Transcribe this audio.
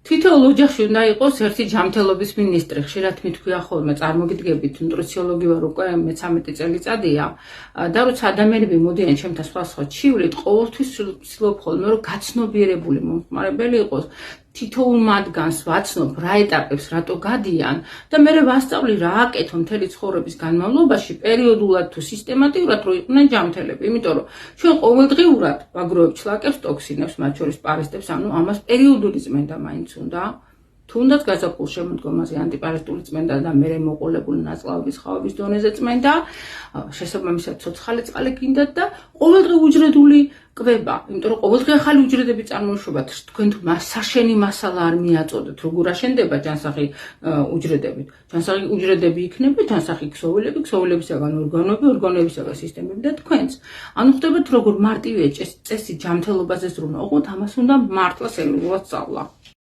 თითოეულ ოჯახში უნდა იყოს ერთი ჯანმრთელობის მინისტრი. ხშირად მithქვია ხოლმე, წარმოგიდგებით, ნუტრიციოლოგი ვარ უკვე 13 წელიწადია და როცა ადამიანები მოდიან ჩემთან სხვადასხვა ჩივლით, ყოველთვის ვცდილობ ხოლმე რომ გაცნობიერებული მომხმარებელი იყოს. თითოეულ მათგანს ვაცნობ რა ეტაპებს რატო გადიან და მე ვასწავლი რა აკეთო მთელი ცხოვრების განმავლობაში პერიოდულად თუ სისტემატიურად რომ იყვნენ ჯანმრთელები. იმიტომ რომ ჩვენ ყოველდღიურად ვაგროვებთ შლაკებს, ტოქსინებს, მათ შორის პარაზიტებს, ანუ ამას პერიოდული წმენდა მაინც უნდა. თუნდაც გაზაფხულ შემოდგომაზე ანტიპარაზიტული წმენდა და მე მოყოლებული ნაწლავების ხავების დონეზე წმენდა, შესაბამისად ცოცხალი წყალი გინდათ და ყოველდღე უჯრედული კვება, იმიტომ რომ ყოველდღე ახალი უჯრედები წარმოიშვებათ. თქვენ თუ საშენი მასალა არ მიაწოდეთ, როგორ აშენდება ჯანსაღი უჯრედებით. ჯანსაღი უჯრედები იქნება, ჯანსაღი ქსოვილები, ქსოვილებისაგან ორგანოები, ორგანოებისაგან სისტემები და თქვენც. ანუ ხდებათ როგორ მარტივია წესი ჯანმრთელობაზე ზრუნვა, ოღონდ ამას უნდა მართლა სერიოზულად სწავლა.